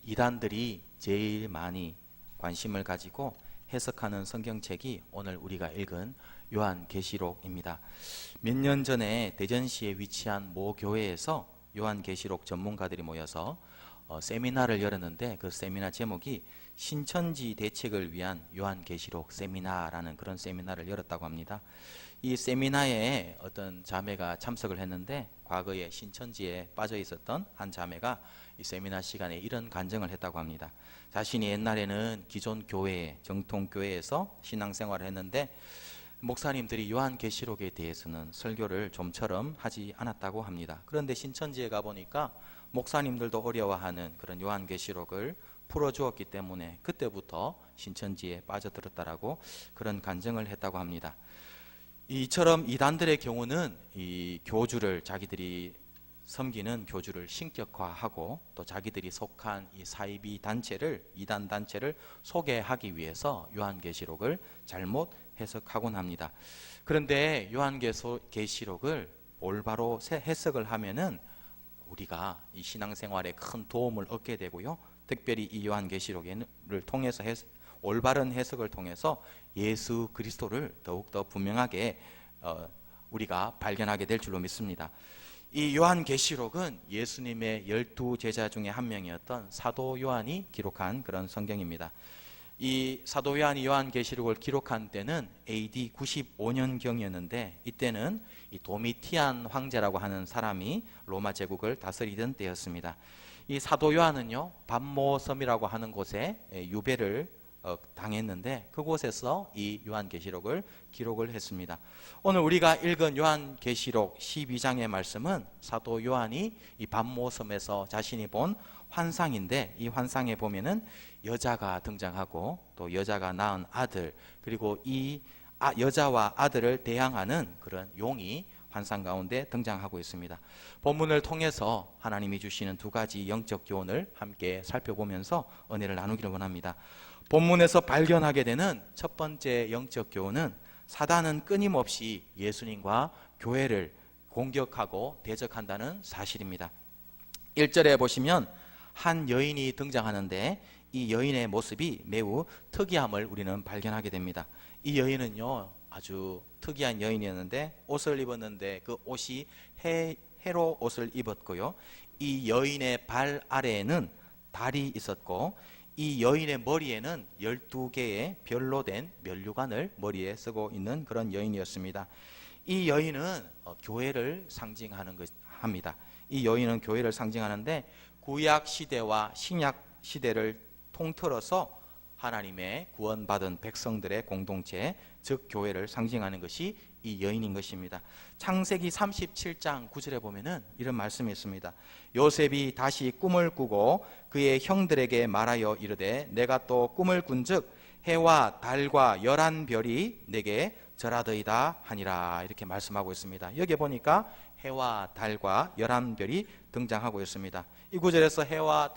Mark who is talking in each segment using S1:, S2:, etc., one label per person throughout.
S1: 이단들이 제일 많이 관심을 가지고 해석하는 성경책이 오늘 우리가 읽은 요한계시록입니다. 몇 년 전에 대전시에 위치한 모 교회에서 요한계시록 전문가들이 모여서 세미나를 열었는데, 그 세미나 제목이 신천지 대책을 위한 요한계시록 세미나라는 그런 세미나를 열었다고 합니다. 이 세미나에 어떤 자매가 참석을 했는데, 과거에 신천지에 빠져 있었던 한 자매가 이 세미나 시간에 이런 간증을 했다고 합니다. 자신이 옛날에는 기존 교회, 정통교회에서 신앙생활을 했는데 목사님들이 요한계시록에 대해서는 설교를 좀처럼 하지 않았다고 합니다. 그런데 신천지에 가보니까 목사님들도 어려워하는 그런 요한계시록을 풀어주었기 때문에 그때부터 신천지에 빠져들었다라고 그런 간증을 했다고 합니다. 이처럼 이단들의 경우는 이 교주를, 자기들이 섬기는 교주를 신격화하고 또 자기들이 속한 이 사이비 단체를, 이단 단체를 소개하기 위해서 요한계시록을 잘못 해석하곤 합니다. 그런데 요한계시록을 올바로 해석을 하면은 우리가 이 신앙생활에 큰 도움을 얻게 되고요, 특별히 이 요한계시록을 통해서 올바른 해석을 통해서 예수 그리스도를 더욱더 분명하게 우리가 발견하게 될 줄로 믿습니다. 이 요한계시록은 예수님의 12 제자 중에 한 명이었던 사도 요한이 기록한 그런 성경입니다. 이 사도 요한이 요한계시록을 기록한 때는 AD 95년경이었는데 이때는 이 도미티안 황제라고 하는 사람이 로마 제국을 다스리던 때였습니다. 이 사도 요한은요, 반모섬이라고 하는 곳에 유배를 당했는데 그곳에서 이 요한계시록을 기록을 했습니다. 오늘 우리가 읽은 요한계시록 12장의 말씀은 사도 요한이 이 반모섬에서 자신이 본 환상인데, 이 환상에 보면은 여자가 등장하고 또 여자가 낳은 아들, 그리고 이 여자와 아들을 대항하는 그런 용이 환상 가운데 등장하고 있습니다. 본문을 통해서 하나님이 주시는 두 가지 영적 교훈을 함께 살펴보면서 은혜를 나누기를 원합니다. 본문에서 발견하게 되는 첫 번째 영적 교훈은 사단은 끊임없이 예수님과 교회를 공격하고 대적한다는 사실입니다. 1절에 보시면 한 여인이 등장하는데 이 여인의 모습이 매우 특이함을 우리는 발견하게 됩니다. 이 여인은요, 아주 특이한 여인이었는데 옷을 입었는데 그 옷이 해로 옷을 입었고요, 이 여인의 발 아래에는 달이 있었고 이 여인의 머리에는 12개의 별로 된 면류관을 머리에 쓰고 있는 그런 여인이었습니다. 이 여인은 교회를 상징하는 합니다. 이 여인은 교회를 상징하는데 구약 시대와 신약 시대를 통틀어서 하나님의 구원받은 백성들의 공동체, 즉 교회를 상징하는 것이 이 여인인 것입니다. 창세기 37장 9절에 보면은 이런 말씀이 있습니다. 요셉이 다시 꿈을 꾸고 그의 형들에게 말하여 이르되 내가 또 꿈을 꾼즉 해와 달과 11별이 내게 절하더이다 하니라, 이렇게 말씀하고 있습니다. 여기 보니까 해와 달과 11별이 등장하고 있습니다. 이 구절에서 해와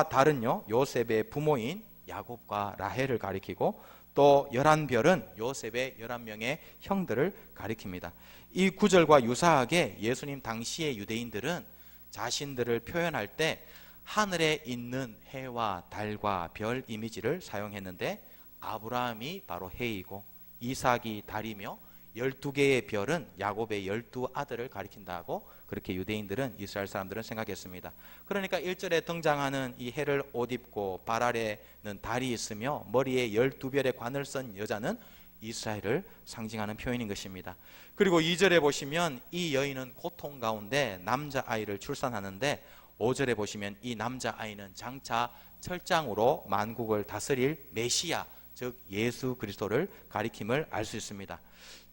S1: 달은요, 요셉의 부모인 야곱과 라헬을 가리키고 또 11별은 요셉의 11명의 형들을 가리킵니다. 이 구절과 유사하게 예수님 당시의 유대인들은 자신들을 표현할 때 하늘에 있는 해와 달과 별 이미지를 사용했는데 아브라함이 바로 해이고 이삭이 달이며 12개의 별은 야곱의 12아들을 가리킨다고 그렇게 유대인들은, 이스라엘 사람들은 생각했습니다. 그러니까 1절에 등장하는 이 해를 옷 입고 발 아래는 달이 있으며 머리에 12별의 관을 쓴 여자는 이스라엘을 상징하는 표현인 것입니다. 그리고 2절에 보시면 이 여인은 고통 가운데 남자아이를 출산하는데 5절에 보시면 이 남자아이는 장차 철장으로 만국을 다스릴 메시아, 즉 예수 그리스도를 가리킴을 알 수 있습니다.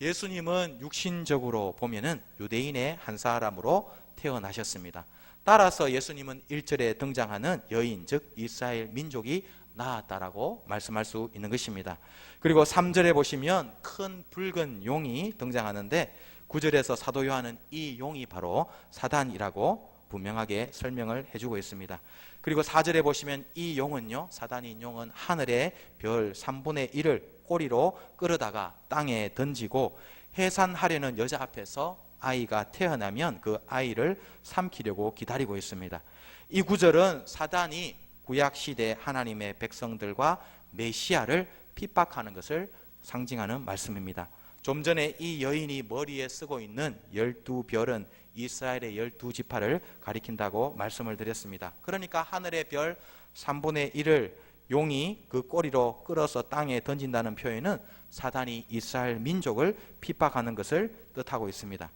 S1: 예수님은 육신적으로 보면은 유대인의 한 사람으로 태어나셨습니다. 따라서 예수님은 1절에 등장하는 여인, 즉 이스라엘 민족이 낳았다라고 말씀할 수 있는 것입니다. 그리고 3절에 보시면 큰 붉은 용이 등장하는데 9절에서 사도 요한은 이 용이 바로 사단이라고 분명하게 설명을 해주고 있습니다. 그리고 4절에 보시면 이 용은요, 사단인 용은 하늘의 별 3분의 1을 꼬리로 끌어다가 땅에 던지고 해산하려는 여자 앞에서 아이가 태어나면 그 아이를 삼키려고 기다리고 있습니다. 이 구절은 사단이 구약시대 하나님의 백성들과 메시아를 핍박하는 것을 상징하는 말씀입니다. 좀 전에 이 여인이 머리에 쓰고 있는 12별은 이스라엘의 12지파를 가리킨다고 말씀을 드렸습니다. 그러니까 하늘의 별 3분의 1을 용이 그 꼬리로 끌어서 땅에 던진다는 표현은 사단이 이스라엘 민족을 핍박하는 것을 뜻하고 있습니다.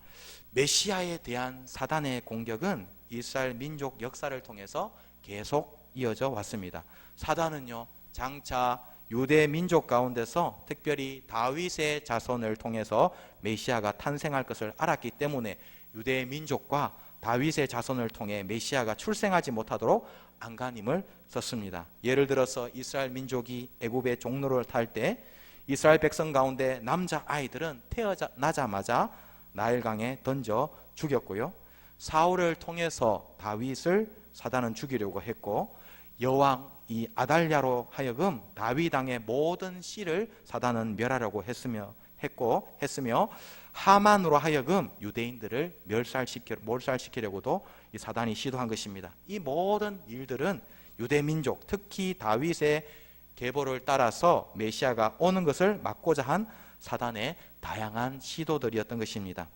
S1: 메시아에 대한 사단의 공격은 이스라엘 민족 역사를 통해서 계속 이어져 왔습니다. 사단은요, 장차 유대 민족 가운데서 특별히 다윗의 자손을 통해서 메시아가 탄생할 것을 알았기 때문에 유대 민족과 다윗의 자손을 통해 메시아가 출생하지 못하도록 안간힘을 썼습니다. 예를 들어서 이스라엘 민족이 애굽의 종로를 탈 때 이스라엘 백성 가운데 남자 아이들은 태어나자마자 나일강에 던져 죽였고요. 사울을 통해서 다윗을 사단은 죽이려고 했고, 여왕 이 아달랴로 하여금 다윗 왕의 모든 씨를 사단은 멸하려고 했으며 하만으로 하여금 유대인들을 몰살시키려고도 이 사단이 시도한 것입니다. 이 모든 일들은 유대 민족, 특히 다윗의 계보를 따라서 메시아가 오는 것을 막고자 한 사단의 다양한 시도들이었던 것입니다.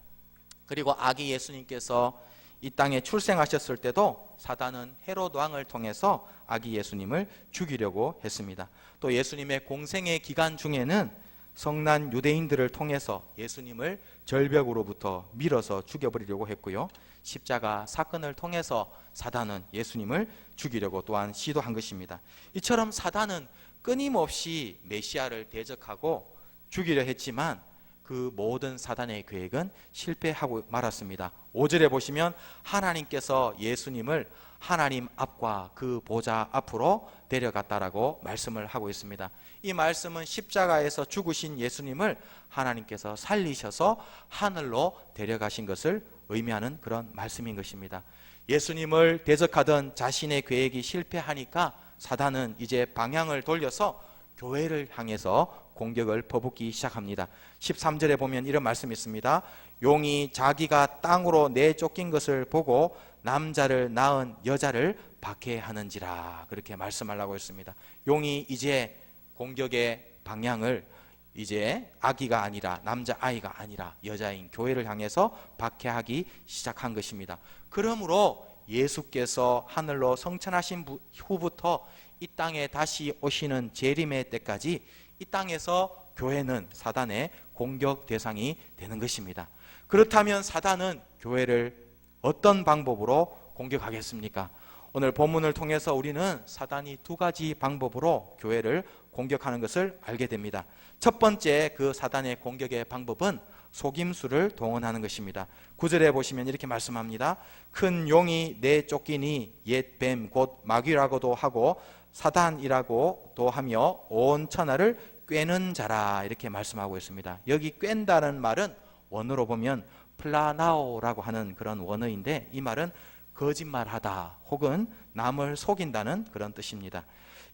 S1: 그리고 아기 예수님께서 이 땅에 출생하셨을 때도 사단은 헤롯 왕을 통해서 아기 예수님을 죽이려고 했습니다. 또 예수님의 공생의 기간 중에는 성난 유대인들을 통해서 예수님을 절벽으로부터 밀어서 죽여버리려고 했고요. 십자가 사건을 통해서 사단은 예수님을 죽이려고 또한 시도한 것입니다. 이처럼 사단은 끊임없이 메시아를 대적하고 죽이려 했지만 그 모든 사단의 계획은 실패하고 말았습니다. 5절에 보시면 하나님께서 예수님을 하나님 앞과 그 보좌 앞으로 데려갔다라고 말씀을 하고 있습니다. 이 말씀은 십자가에서 죽으신 예수님을 하나님께서 살리셔서 하늘로 데려가신 것을 의미하는 그런 말씀인 것입니다. 예수님을 대적하던 자신의 계획이 실패하니까 사단은 이제 방향을 돌려서 교회를 향해서 공격을 퍼붓기 시작합니다. 13절에 보면 이런 말씀이 있습니다. 용이 자기가 땅으로 내쫓긴 것을 보고 남자를 낳은 여자를 박해하는지라, 그렇게 말씀하려고 했습니다. 용이 이제 공격의 방향을 이제 아기가 아니라 남자아이가 아니라 여자인 교회를 향해서 박해하기 시작한 것입니다. 그러므로 예수께서 하늘로 성천하신 후부터 이 땅에 다시 오시는 재림의 때까지 이 땅에서 교회는 사단의 공격 대상이 되는 것입니다. 그렇다면 사단은 교회를 어떤 방법으로 공격하겠습니까? 오늘 본문을 통해서 우리는 사단이 두 가지 방법으로 교회를 공격하는 것을 알게 됩니다. 첫 번째 그 사단의 공격의 방법은 속임수를 동원하는 것입니다. 9절에 보시면 이렇게 말씀합니다. 큰 용이 내쫓기니 옛 뱀 곧 마귀라고도 하고 사단이라고도 하며 온 천하를 꿰는 자라, 이렇게 말씀하고 있습니다. 여기 꿰다는 말은 원어로 보면 플라나오라고 하는 그런 원어인데, 이 말은 거짓말하다 혹은 남을 속인다는 그런 뜻입니다.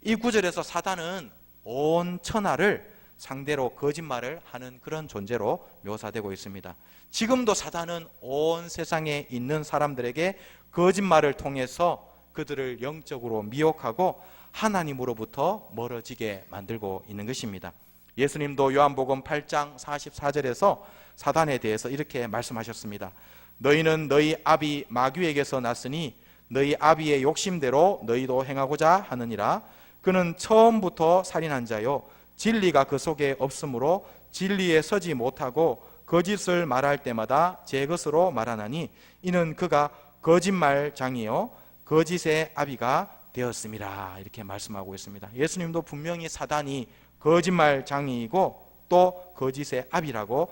S1: 이 구절에서 사단은 온 천하를 상대로 거짓말을 하는 그런 존재로 묘사되고 있습니다. 지금도 사단은 온 세상에 있는 사람들에게 거짓말을 통해서 그들을 영적으로 미혹하고 하나님으로부터 멀어지게 만들고 있는 것입니다. 예수님도 요한복음 8장 44절에서 사단에 대해서 이렇게 말씀하셨습니다. 너희는 너희 아비 마귀에게서 났으니 너희 아비의 욕심대로 너희도 행하고자 하느니라. 그는 처음부터 살인한 자요 진리가 그 속에 없으므로 진리에 서지 못하고 거짓을 말할 때마다 제 것으로 말하나니 이는 그가 거짓말장이요 거짓의 아비가 되었음이라, 이렇게 말씀하고 있습니다. 예수님도 분명히 사단이 거짓말장이이고 또 거짓의 아비라고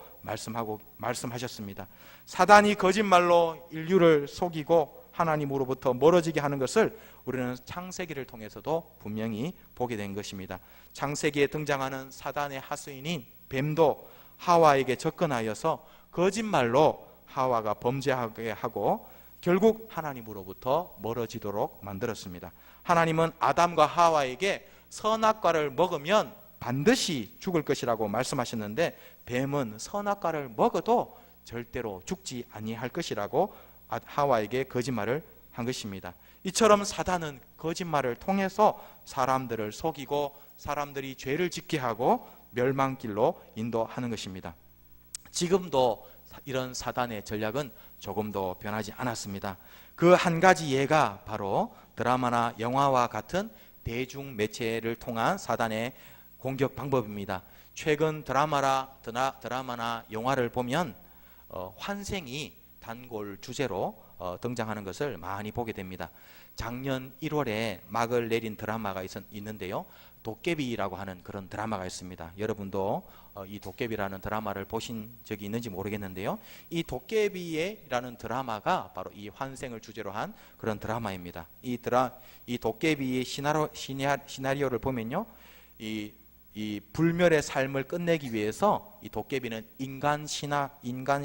S1: 말씀하셨습니다. 사단이 거짓말로 인류를 속이고 하나님으로부터 멀어지게 하는 것을 우리는 창세기를 통해서도 분명히 보게 된 것입니다. 창세기에 등장하는 사단의 하수인인 뱀도 하와에게 접근하여서 거짓말로 하와가 범죄하게 하고 결국 하나님으로부터 멀어지도록 만들었습니다. 하나님은 아담과 하와에게 선악과를 먹으면 반드시 죽을 것이라고 말씀하셨는데 뱀은 선악과를 먹어도 절대로 죽지 아니할 것이라고 하와에게 거짓말을 한 것입니다. 이처럼 사단은 거짓말을 통해서 사람들을 속이고 사람들이 죄를 짓게 하고 멸망길로 인도하는 것입니다. 지금도 이런 사단의 전략은 조금도 변하지 않았습니다. 그 한 가지 예가 바로 드라마나 영화와 같은 대중 매체를 통한 사단의 공격 방법입니다. 최근 드라마나 영화를 보면 환생이 단골 주제로 등장하는 것을 많이 보게 됩니다. 작년 1월에 막을 내린 드라마가 있는데요. 도깨비라고 하는 그런 드라마가 있습니다. 여러분도 이 도깨비라는 드라마를 보신 적이 있는지 모르겠는데요. 이 도깨비라는 드라마가 바로 이 환생을 주제로 한 그런 드라마입니다. 이 도깨비의 시나리오를 보면요. 이 불멸의 삶을 끝내기 위해서 이 도깨비는 인간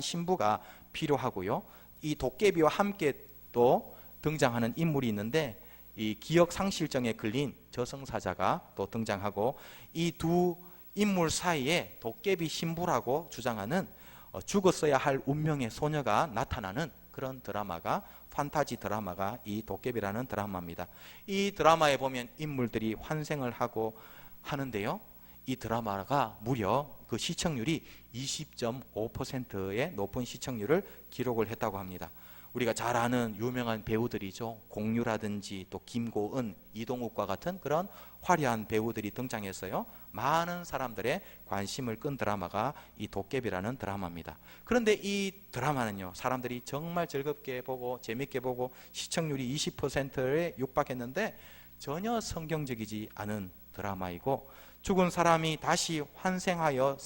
S1: 신부가 필요하고요. 이 도깨비와 함께 또 등장하는 인물이 있는데 이 기억상실증에 걸린 저승사자가 또 등장하고 이 두 인물 사이에 도깨비 신부라고 주장하는 죽었어야 할 운명의 소녀가 나타나는 그런 드라마가 판타지 드라마가 이 도깨비라는 드라마입니다. 이 드라마에 보면 인물들이 환생을 하고 하는데요. 이 드라마가 무려 그 시청률이 20.5%의 높은 시청률을 기록을 했다고 합니다. 우리가 잘 아는 유명한 배우들이죠. 공유라든지 또 김고은, 이동욱과 같은 그런 화려한 배우들이 등장했어요. 많은 사람들의 관심을 끈 드라마가 이 도깨비라는 드라마입니다. 그런데 이 드라마는요, 사람들이 정말 즐겁게 보고 재밌게 보고 시청률이 20%에 육박했는데 전혀 성경적이지 않은 드라마이고, 죽은 사람이 다시 환생하여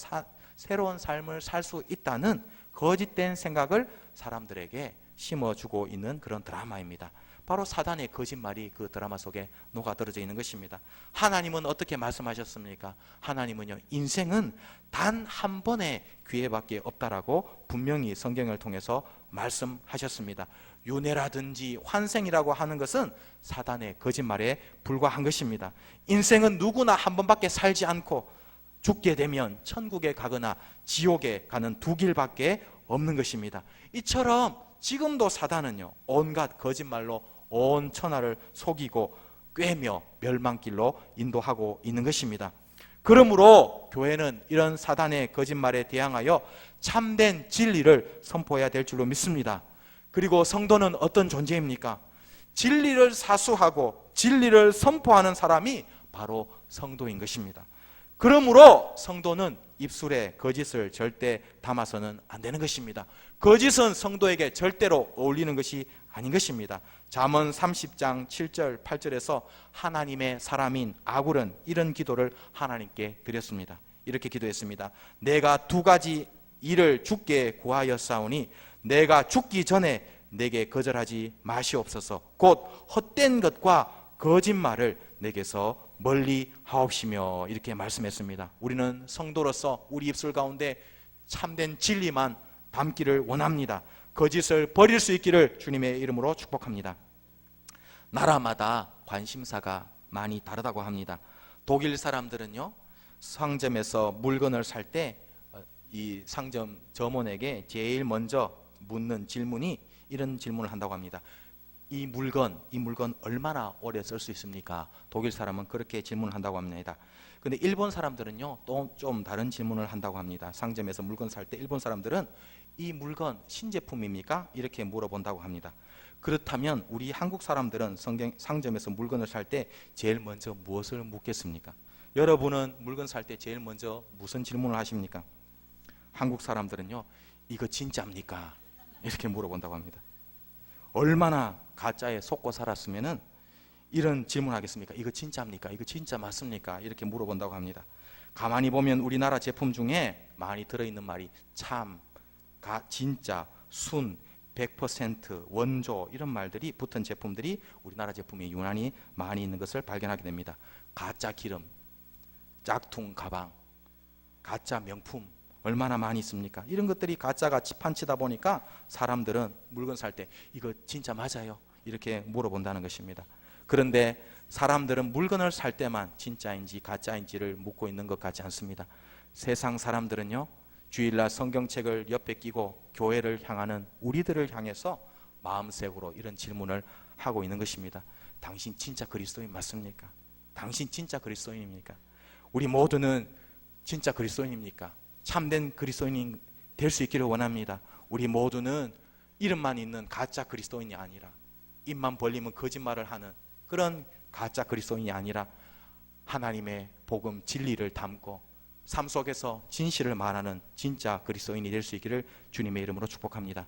S1: 새로운 삶을 살 수 있다는 거짓된 생각을 사람들에게 심어주고 있는 그런 드라마입니다. 바로 사단의 거짓말이 그 드라마 속에 녹아들어져 있는 것입니다. 하나님은 어떻게 말씀하셨습니까? 하나님은요, 인생은 단 한 번의 기회밖에 없다라고 분명히 성경을 통해서 말씀하셨습니다. 윤회라든지 환생이라고 하는 것은 사단의 거짓말에 불과한 것입니다. 인생은 누구나 한 번밖에 살지 않고 죽게 되면 천국에 가거나 지옥에 가는 두 길밖에 없는 것입니다. 이처럼 지금도 사단은요, 온갖 거짓말로 온 천하를 속이고 꿰며 멸망길로 인도하고 있는 것입니다. 그러므로 교회는 이런 사단의 거짓말에 대항하여 참된 진리를 선포해야 될 줄로 믿습니다. 그리고 성도는 어떤 존재입니까? 진리를 사수하고 진리를 선포하는 사람이 바로 성도인 것입니다. 그러므로 성도는 입술에 거짓을 절대 담아서는 안 되는 것입니다. 거짓은 성도에게 절대로 어울리는 것이 아닌 것입니다. 잠언 30장 7절 8절에서 하나님의 사람인 아굴은 이런 기도를 하나님께 드렸습니다. 이렇게 기도했습니다. 내가 두 가지 일을 주께 구하였사오니 내가 죽기 전에 내게 거절하지 마시옵소서. 곧 헛된 것과 거짓말을 내게서 멀리 하옵시며, 이렇게 말씀했습니다. 우리는 성도로서 우리 입술 가운데 참된 진리만 담기를 원합니다. 거짓을 버릴 수 있기를 주님의 이름으로 축복합니다. 나라마다 관심사가 많이 다르다고 합니다. 독일 사람들은요, 상점에서 물건을 살 때 이 상점 점원에게 제일 먼저 묻는 질문이 이런 질문을 한다고 합니다. 이 물건 얼마나 오래 쓸 수 있습니까? 독일 사람은 그렇게 질문을 한다고 합니다. 근데 일본 사람들은요, 또 좀 다른 질문을 한다고 합니다. 상점에서 물건 살 때 일본 사람들은 이 물건 신제품입니까? 이렇게 물어본다고 합니다. 그렇다면 우리 한국 사람들은 상점에서 물건을 살 때 제일 먼저 무엇을 묻겠습니까? 여러분은 물건 살 때 제일 먼저 무슨 질문을 하십니까? 한국 사람들은요, 이거 진짜입니까? 이렇게 물어본다고 합니다. 얼마나 가짜에 속고 살았으면은 이런 질문을 하겠습니까? 이거 진짜입니까? 이거 진짜 맞습니까? 이렇게 물어본다고 합니다. 가만히 보면 우리나라 제품 중에 많이 들어있는 말이 참, 진짜, 순, 100%, 원조, 이런 말들이 붙은 제품들이 우리나라 제품에 유난히 많이 있는 것을 발견하게 됩니다. 가짜 기름, 짝퉁 가방, 가짜 명품 얼마나 많이 있습니까? 이런 것들이 가짜가 판치다 보니까 사람들은 물건 살 때 이거 진짜 맞아요? 이렇게 물어본다는 것입니다. 그런데 사람들은 물건을 살 때만 진짜인지 가짜인지를 묻고 있는 것 같지 않습니다. 세상 사람들은요, 주일날 성경책을 옆에 끼고 교회를 향하는 우리들을 향해서 마음색으로 이런 질문을 하고 있는 것입니다. 당신 진짜 그리스도인 맞습니까? 당신 진짜 그리스도인입니까? 우리 모두는 진짜 그리스도인입니까? 참된 그리스도인이 될 수 있기를 원합니다. 우리 모두는 이름만 있는 가짜 그리스도인이 아니라, 입만 벌리면 거짓말을 하는 그런 가짜 그리스도인이 아니라 하나님의 복음 진리를 담고 삶 속에서 진실을 말하는 진짜 그리스도인이 될 수 있기를 주님의 이름으로 축복합니다.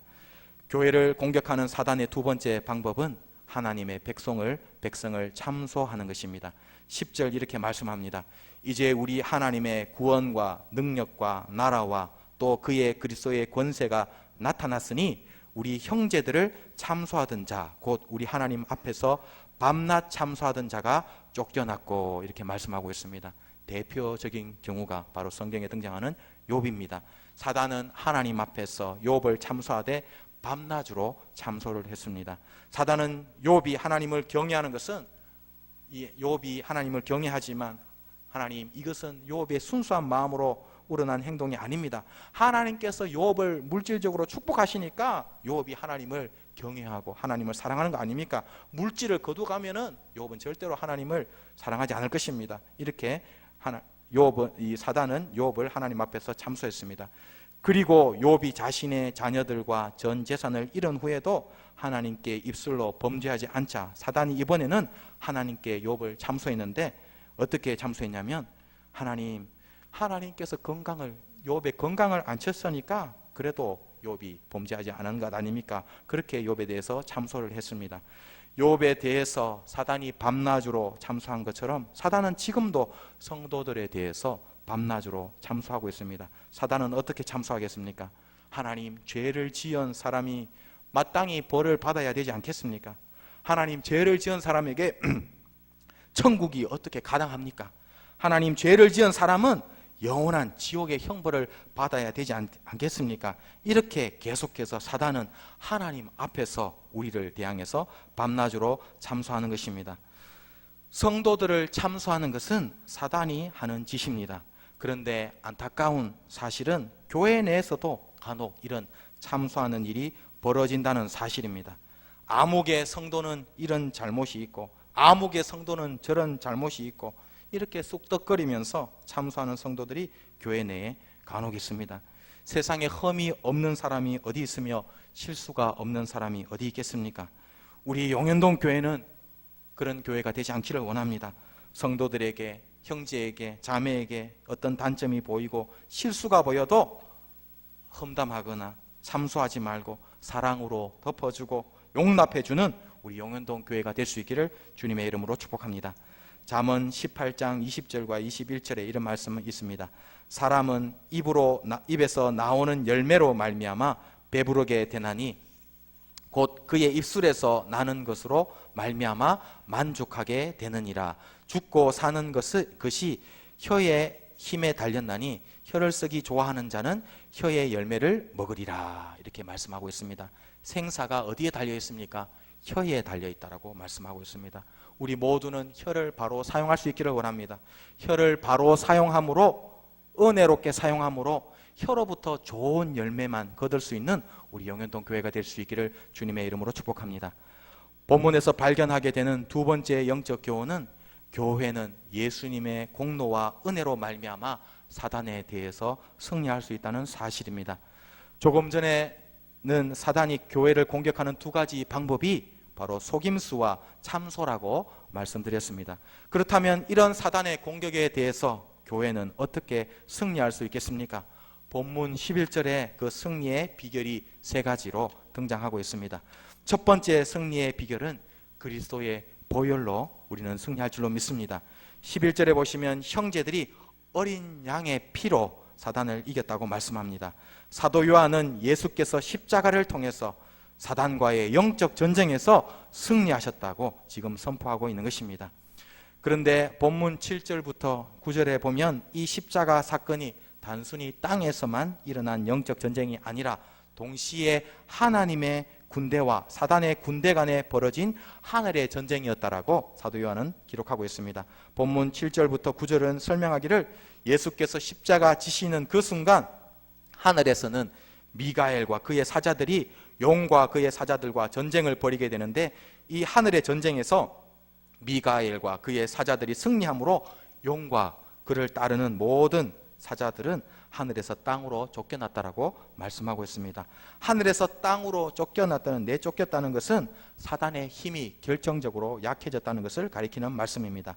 S1: 교회를 공격하는 사단의 두 번째 방법은 하나님의 백성을 참소하는 것입니다. 10절 이렇게 말씀합니다. 이제 우리 하나님의 구원과 능력과 나라와 또 그의 그리스도의 권세가 나타났으니 우리 형제들을 참소하던 자, 곧 우리 하나님 앞에서 밤낮 참소하던 자가 쫓겨났고, 이렇게 말씀하고 있습니다. 대표적인 경우가 바로 성경에 등장하는 욥입니다. 사단은 하나님 앞에서 욥을 참소하되 밤낮으로 참소를 했습니다. 사단은 욥이 하나님을 경외하는 것은, 이 욥이 하나님을 경외하지만 하나님, 이것은 욥의 순수한 마음으로 우러난 행동이 아닙니다. 하나님께서 욥을 물질적으로 축복하시니까 욥이 하나님을 경외하고 하나님을 사랑하는 거 아닙니까? 물질을 거두가면은 욥은 절대로 하나님을 사랑하지 않을 것입니다. 이렇게 이 사단은 욥을 하나님 앞에서 참소했습니다. 그리고 욥이 자신의 자녀들과 전 재산을 잃은 후에도 하나님께 입술로 범죄하지 않자 사단이 이번에는 하나님께 욥을 참소했는데, 어떻게 참소했냐면, 하나님께서 욥의 건강을 안 쳤으니까 그래도 욥이 범죄하지 않은 것 아닙니까? 그렇게 욥에 대해서 참소를 했습니다. 욥에 대해서 사단이 밤낮으로 참소한 것처럼 사단은 지금도 성도들에 대해서 밤낮으로 참소하고 있습니다. 사단은 어떻게 참소하겠습니까? 하나님, 죄를 지은 사람이 마땅히 벌을 받아야 되지 않겠습니까? 하나님, 죄를 지은 사람에게 천국이 어떻게 가당합니까? 하나님, 죄를 지은 사람은 영원한 지옥의 형벌을 받아야 되지 않겠습니까? 이렇게 계속해서 사단은 하나님 앞에서 우리를 대항해서 밤낮으로 참소하는 것입니다. 성도들을 참소하는 것은 사단이 하는 짓입니다. 그런데 안타까운 사실은 교회 내에서도 간혹 이런 참소하는 일이 벌어진다는 사실입니다. 아무개 성도는 이런 잘못이 있고 아무개 성도는 저런 잘못이 있고, 이렇게 쑥덕거리면서 참소하는 성도들이 교회 내에 간혹 있습니다. 세상에 흠이 없는 사람이 어디 있으며 실수가 없는 사람이 어디 있겠습니까? 우리 용현동 교회는 그런 교회가 되지 않기를 원합니다. 성도들에게, 형제에게, 자매에게 어떤 단점이 보이고 실수가 보여도 험담하거나 참소하지 말고 사랑으로 덮어주고 용납해주는 우리 용현동 교회가 될 수 있기를 주님의 이름으로 축복합니다. 잠언 18장 20절과 21절에 이런 말씀이 있습니다. 사람은 입에서 나오는 열매로 말미암아 배부르게 되나니 곧 그의 입술에서 나는 것으로 말미암아 만족하게 되느니라. 죽고 사는 것이 혀의 힘에 달렸나니 혀를 쓰기 좋아하는 자는 혀의 열매를 먹으리라. 이렇게 말씀하고 있습니다. 생사가 어디에 달려 있습니까? 혀에 달려 있다라고 말씀하고 있습니다. 우리 모두는 혀를 바로 사용할 수 있기를 원합니다. 혀를 바로 사용함으로, 은혜롭게 사용함으로 혀로부터 좋은 열매만 거둘 수 있는 우리 용현동 교회가 될 수 있기를 주님의 이름으로 축복합니다. 본문에서 발견하게 되는 두 번째 영적 교훈은, 교회는 예수님의 공로와 은혜로 말미암아 사단에 대해서 승리할 수 있다는 사실입니다. 조금 전에는 사단이 교회를 공격하는 두 가지 방법이 바로 속임수와 참소라고 말씀드렸습니다. 그렇다면 이런 사단의 공격에 대해서 교회는 어떻게 승리할 수 있겠습니까? 본문 11절에 그 승리의 비결이 세 가지로 등장하고 있습니다. 첫 번째 승리의 비결은 그리스도의 보혈로 우리는 승리할 줄로 믿습니다. 11절에 보시면 형제들이 어린 양의 피로 사단을 이겼다고 말씀합니다. 사도 요한은 예수께서 십자가를 통해서 사단과의 영적 전쟁에서 승리하셨다고 지금 선포하고 있는 것입니다. 그런데 본문 7절부터 9절에 보면 이 십자가 사건이 단순히 땅에서만 일어난 영적 전쟁이 아니라 동시에 하나님의 군대와 사단의 군대 간에 벌어진 하늘의 전쟁이었다라고 사도 요한은 기록하고 있습니다. 본문 7절부터 9절은 설명하기를 예수께서 십자가 지시는 그 순간 하늘에서는 미가엘과 그의 사자들이 용과 그의 사자들과 전쟁을 벌이게 되는데, 이 하늘의 전쟁에서 미가엘과 그의 사자들이 승리함으로 용과 그를 따르는 모든 사자들은 하늘에서 땅으로 쫓겨났다라고 말씀하고 있습니다. 하늘에서 땅으로 쫓겨났다는, 내쫓겼다는 것은 사단의 힘이 결정적으로 약해졌다는 것을 가리키는 말씀입니다.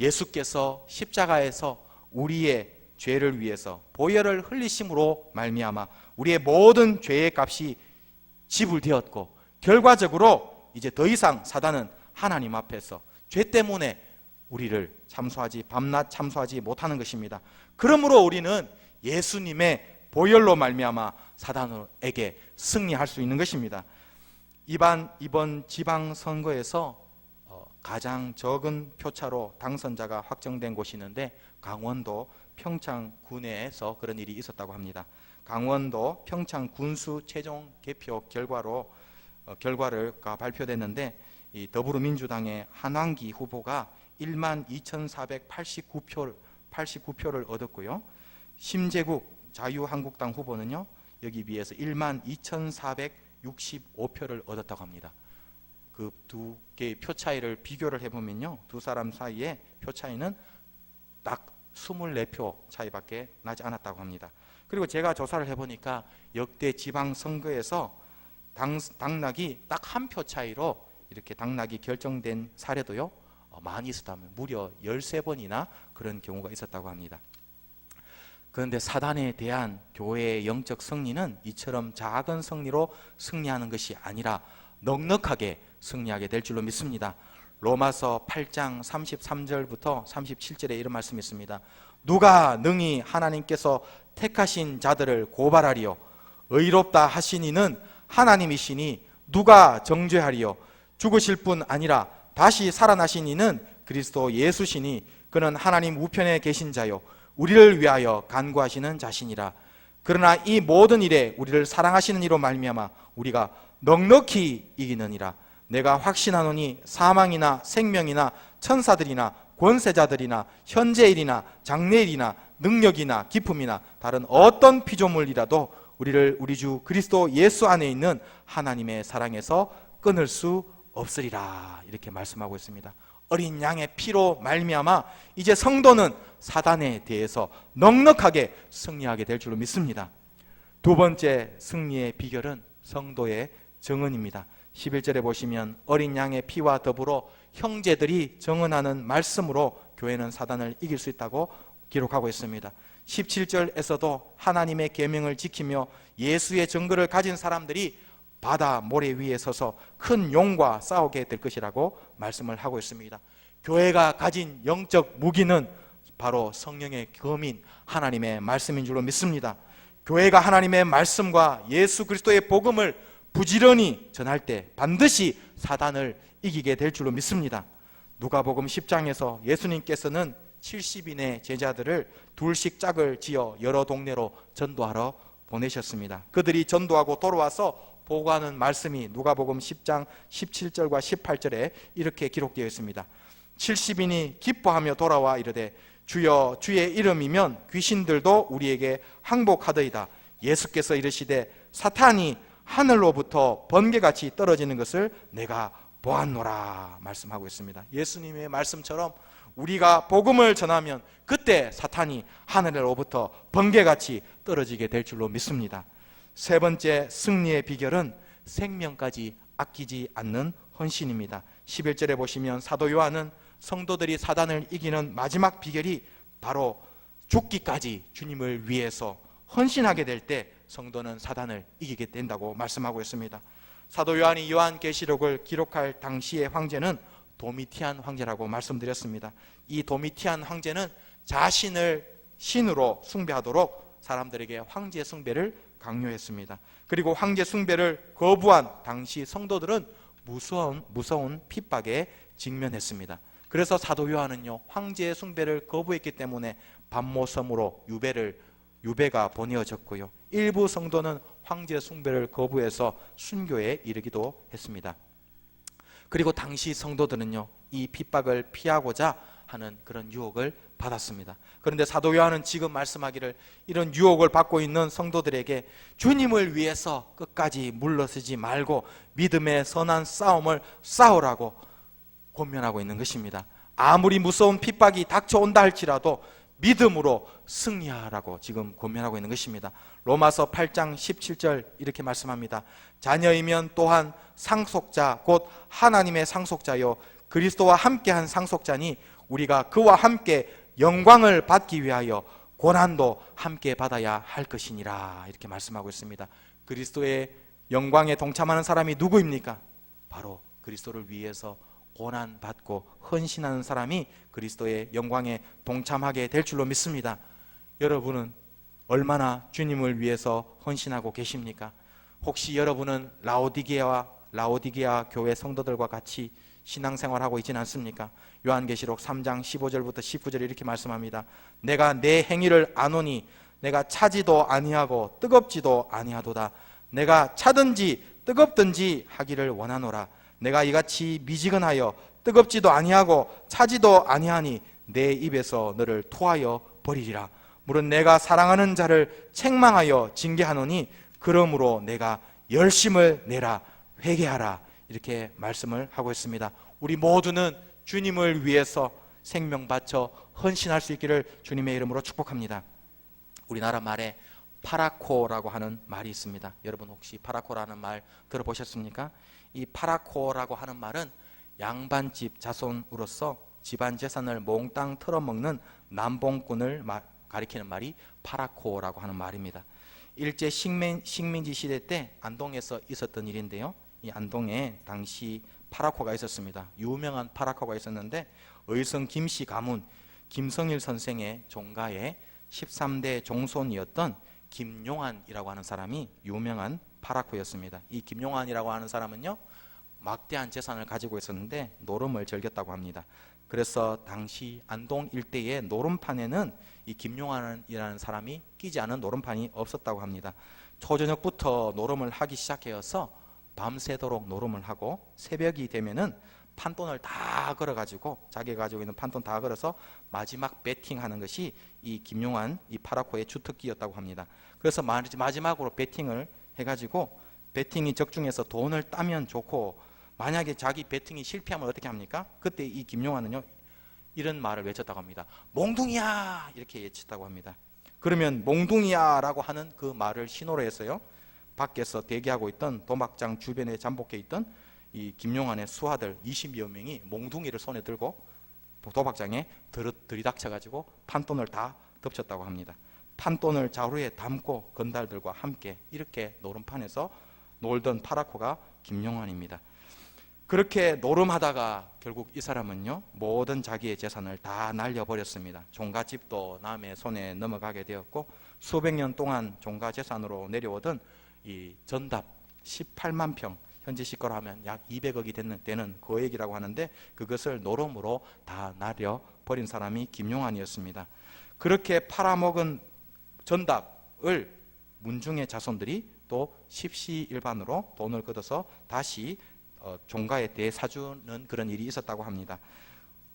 S1: 예수께서 십자가에서 우리의 죄를 위해서 보혈을 흘리심으로 말미암아 우리의 모든 죄의 값이 지불되었고, 결과적으로 이제 더 이상 사단은 하나님 앞에서 죄 때문에 우리를 밤낮 참소하지 못하는 것입니다. 그러므로 우리는 예수님의 보혈로 말미암아 사단에게 승리할 수 있는 것입니다. 이번 지방선거에서 가장 적은 표차로 당선자가 확정된 곳이 있는데, 강원도 평창군에서 그런 일이 있었다고 합니다. 강원도 평창 군수 최종 개표 결과가 발표됐는데, 이 더불어민주당의 한왕기 후보가 12,489표를 얻었고요. 심재국 자유한국당 후보는요, 여기 비해서 12,465표를 얻었다고 합니다. 그 두 개의 표 차이를 비교를 해보면요, 두 사람 사이의 표 차이는 딱 24표 차이밖에 나지 않았다고 합니다. 그리고 제가 조사를 해보니까 역대 지방선거에서 당락이 딱 한 표 차이로 이렇게 당락이 결정된 사례도요 많이 있었다면 무려 13번이나 그런 경우가 있었다고 합니다. 그런데 사단에 대한 교회의 영적 승리는 이처럼 작은 승리로 승리하는 것이 아니라 넉넉하게 승리하게 될 줄로 믿습니다. 로마서 8장 33절부터 37절에 이런 말씀이 있습니다. 누가 능히 하나님께서 택하신 자들을 고발하리요? 의롭다 하시니는 하나님이시니 누가 정죄하리요? 죽으실 뿐 아니라 다시 살아나신 이는 그리스도 예수시니 그는 하나님 우편에 계신 자요 우리를 위하여 간구하시는 자시니라. 그러나 이 모든 일에 우리를 사랑하시는 이로 말미암아 우리가 넉넉히 이기느니라. 내가 확신하노니 사망이나 생명이나 천사들이나 권세자들이나 현재일이나 장래일이나 능력이나 기품이나 다른 어떤 피조물이라도 우리를 우리 주 그리스도 예수 안에 있는 하나님의 사랑에서 끊을 수 없으리라. 이렇게 말씀하고 있습니다. 어린 양의 피로 말미암아 이제 성도는 사단에 대해서 넉넉하게 승리하게 될 줄로 믿습니다. 두 번째 승리의 비결은 성도의 정언입니다. 11절에 보시면 어린 양의 피와 더불어 형제들이 정언하는 말씀으로 교회는 사단을 이길 수 있다고 기록하고 있습니다. 17절에서도 하나님의 계명을 지키며 예수의 증거를 가진 사람들이 바다 모래 위에 서서 큰 용과 싸우게 될 것이라고 말씀을 하고 있습니다. 교회가 가진 영적 무기는 바로 성령의 검인 하나님의 말씀인 줄로 믿습니다. 교회가 하나님의 말씀과 예수 그리스도의 복음을 부지런히 전할 때 반드시 사단을 이기게 될 줄로 믿습니다. 누가복음 10장에서 예수님께서는 70인의 제자들을 둘씩 짝을 지어 여러 동네로 전도하러 보내셨습니다. 그들이 전도하고 돌아와서 보고하는 말씀이 누가복음 10장 17절과 18절에 이렇게 기록되어 있습니다. 70인이 기뻐하며 돌아와 이르되 주여 주의 이름이면 귀신들도 우리에게 항복하더이다. 예수께서 이르시되 사탄이 하늘로부터 번개같이 떨어지는 것을 내가 보았노라 말씀하고 있습니다. 예수님의 말씀처럼 우리가 복음을 전하면 그때 사탄이 하늘로부터 번개같이 떨어지게 될 줄로 믿습니다. 세 번째 승리의 비결은 생명까지 아끼지 않는 헌신입니다. 11절에 보시면 사도 요한은 성도들이 사단을 이기는 마지막 비결이 바로 죽기까지 주님을 위해서 헌신하게 될 때 성도는 사단을 이기게 된다고 말씀하고 있습니다. 사도 요한이 요한계시록을 기록할 당시의 황제는 도미티안 황제라고 말씀드렸습니다. 이 도미티안 황제는 자신을 신으로 숭배하도록 사람들에게 황제 숭배를 강요했습니다. 그리고 황제 숭배를 거부한 당시 성도들은 무서운 핍박에 직면했습니다. 그래서 사도 요한은요, 황제 숭배를 거부했기 때문에 반모섬으로 유배가 보내어졌고요, 일부 성도는 황제 숭배를 거부해서 순교에 이르기도 했습니다. 그리고 당시 성도들은요, 이 핍박을 피하고자 하는 그런 유혹을 받았습니다. 그런데 사도 요한은 지금 말씀하기를 이런 유혹을 받고 있는 성도들에게 주님을 위해서 끝까지 물러서지 말고 믿음의 선한 싸움을 싸우라고 권면하고 있는 것입니다. 아무리 무서운 핍박이 닥쳐온다 할지라도 믿음으로 승리하라고 지금 권면하고 있는 것입니다. 로마서 8장 17절 이렇게 말씀합니다. 자녀이면 또한 상속자 곧 하나님의 상속자요 그리스도와 함께한 상속자니 우리가 그와 함께 영광을 받기 위하여 고난도 함께 받아야 할 것이니라 이렇게 말씀하고 있습니다. 그리스도의 영광에 동참하는 사람이 누구입니까? 바로 그리스도를 위해서 고난받고 헌신하는 사람이 그리스도의 영광에 동참하게 될 줄로 믿습니다. 여러분은 얼마나 주님을 위해서 헌신하고 계십니까? 혹시 여러분은 라오디게아 교회 성도들과 같이 신앙생활하고 있지는 않습니까? 요한계시록 3장 15절부터 19절 이렇게 말씀합니다. 내가 내 행위를 아노니 내가 차지도 아니하고 뜨겁지도 아니하도다. 내가 차든지 뜨겁든지 하기를 원하노라. 내가 이같이 미지근하여 뜨겁지도 아니하고 차지도 아니하니 내 입에서 너를 토하여 버리리라. 물은 내가 사랑하는 자를 책망하여 징계하노니 그러므로 내가 열심을 내라 회개하라 이렇게 말씀을 하고 있습니다. 우리 모두는 주님을 위해서 생명 바쳐 헌신할 수 있기를 주님의 이름으로 축복합니다. 우리나라 말에 파라코라고 하는 말이 있습니다. 여러분 혹시 파라코라는 말 들어보셨습니까? 이 파라코라고 하는 말은 양반집 자손으로서 집안 재산을 몽땅 털어먹는 남봉꾼을 가리키는 말이 파라코라고 하는 말입니다. 일제 식민지 시대 때 안동에서 있었던 일인데요. 이 안동에 당시 파라코가 있었습니다. 유명한 파라코가 있었는데 의성 김씨 가문 김성일 선생의 종가의 13대 종손이었던 김용환이라고 하는 사람이 유명한 파라코였습니다. 이 김용환이라고 하는 사람은요 막대한 재산을 가지고 있었는데 노름을 즐겼다고 합니다. 그래서 당시 안동 일대의 노름판에는 이 김용환이라는 사람이 끼지 않은 노름판이 없었다고 합니다. 초저녁부터 노름을 하기 시작해서 밤새도록 노름을 하고 새벽이 되면은 판돈을 다 걸어가지고 자기가 가지고 있는 판돈 다 걸어서 마지막 배팅하는 것이 이 김용환 이 파라코의 주특기였다고 합니다. 그래서 마지막으로 배팅을 해가지고 배팅이 적중해서 돈을 따면 좋고 만약에 자기 배팅이 실패하면 어떻게 합니까? 그때 이 김용환은요 이런 말을 외쳤다고 합니다. 몽둥이야 이렇게 외쳤다고 합니다. 그러면 몽둥이야 라고 하는 그 말을 신호로 해서요 밖에서 대기하고 있던 도막장 주변에 잠복해 있던 이 김용환의 수하들 20여 명이 몽둥이를 손에 들고 도박장에 들이닥쳐가지고 판돈을 다 덮쳤다고 합니다. 판돈을 자루에 담고 건달들과 함께 이렇게 노름판에서 놀던 파라코가 김용환입니다. 그렇게 노름하다가 결국 이 사람은요 모든 자기의 재산을 다 날려버렸습니다. 종가집도 남의 손에 넘어가게 되었고 수백 년 동안 종가 재산으로 내려오던 이 전답 18만 평 현재 시가로 하면 약 200억이 되는 거액이라고 하는데 그것을 노름으로 다 날려버린 사람이 김용환이었습니다. 그렇게 팔아먹은 전답을 문중의 자손들이 또 십시일반으로 돈을 걷어서 다시 종가에 되사주는 그런 일이 있었다고 합니다.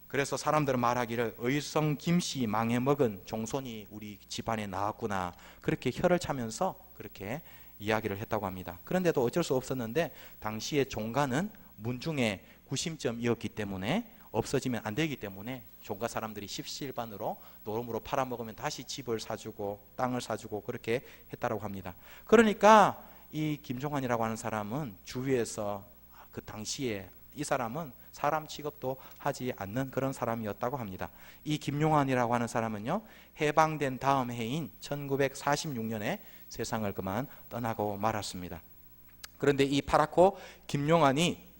S1: 그래서 사람들은 말하기를 의성 김씨 망해먹은 종손이 우리 집안에 나왔구나 그렇게 혀를 차면서 그렇게 이야기를 했다고 합니다. 그런데도 어쩔 수 없었는데 당시의 종가는 문중의 구심점이었기 때문에 없어지면 안 되기 때문에 종가 사람들이 십시일반으로 노름으로 팔아먹으면 다시 집을 사주고 땅을 사주고 그렇게 했다고 합니다. 그러니까 이 김종환이라고 하는 사람은 주위에서 그 당시에 이 사람은 사람 취급도 하지 않는 그런 사람이었다고 합니다. 이 김용환이라고 하는 사람은요 해방된 다음 해인 1946년에 세상을 그만 떠나고 말았습니다. 그런데 이 파라코 김용환이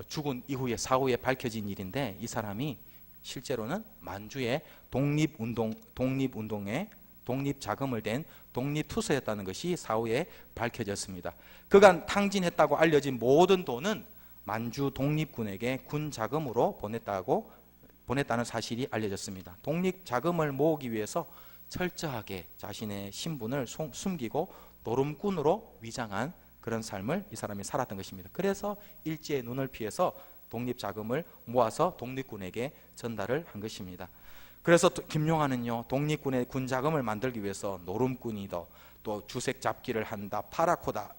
S1: 죽은 이후에 사후에 밝혀진 일인데 이 사람이 실제로는 만주의 독립운동에 독립자금을 댄 독립투사였다는 것이 사후에 밝혀졌습니다. 그간 탕진했다고 알려진 모든 돈은 만주 독립군에게 군 자금으로 보냈다는 사실이 알려졌습니다. 독립자금을 모으기 위해서 철저하게 자신의 신분을 숨기고 노름꾼으로 위장한 그런 삶을 이 사람이 살았던 것입니다. 그래서 일제의 눈을 피해서 독립자금을 모아서 독립군에게 전달을 한 것입니다. 그래서 김용환은요, 독립군의 군자금을 만들기 위해서 노름꾼이다, 또 주색 잡기를 한다, 파라코다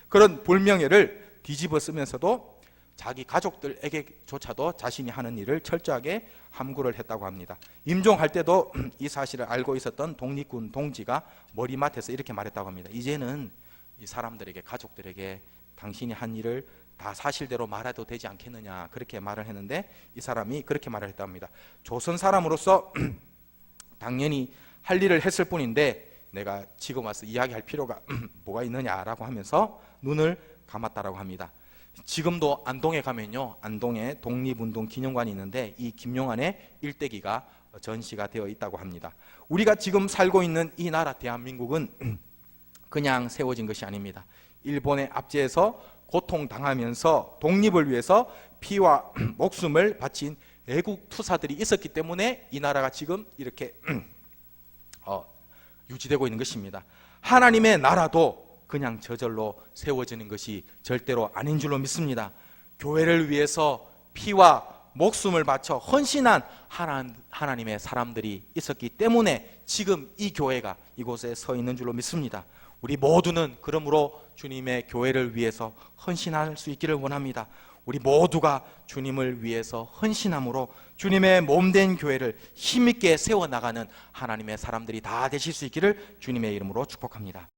S1: 그런 불명예를 뒤집어 쓰면서도 자기 가족들에게조차도 자신이 하는 일을 철저하게 함구를 했다고 합니다. 임종할 때도 이 사실을 알고 있었던 독립군 동지가 머리맡에서 이렇게 말했다고 합니다. 이제는 이 사람들에게, 가족들에게 당신이 한 일을 다 사실대로 말해도 되지 않겠느냐, 그렇게 말을 했는데 이 사람이 그렇게 말을 했다고 합니다. 조선 사람으로서 당연히 할 일을 했을 뿐인데 내가 지금 와서 이야기할 필요가 뭐가 있느냐라고 하면서 눈을 감았다라고 합니다. 지금도 안동에 가면요, 안동에 독립운동 기념관이 있는데 이 김용환의 일대기가 전시가 되어 있다고 합니다. 우리가 지금 살고 있는 이 나라 대한민국은 그냥 세워진 것이 아닙니다. 일본의 압제에서 고통당하면서 독립을 위해서 피와 목숨을 바친 애국 투사들이 있었기 때문에 이 나라가 지금 이렇게 유지되고 있는 것입니다. 하나님의 나라도 그냥 저절로 세워지는 것이 절대로 아닌 줄로 믿습니다. 교회를 위해서 피와 목숨을 바쳐 헌신한 하나님의 사람들이 있었기 때문에 지금 이 교회가 이곳에 서 있는 줄로 믿습니다. 우리 모두는 그러므로 주님의 교회를 위해서 헌신할 수 있기를 원합니다. 우리 모두가 주님을 위해서 헌신함으로 주님의 몸된 교회를 힘있게 세워나가는 하나님의 사람들이 다 되실 수 있기를 주님의 이름으로 축복합니다.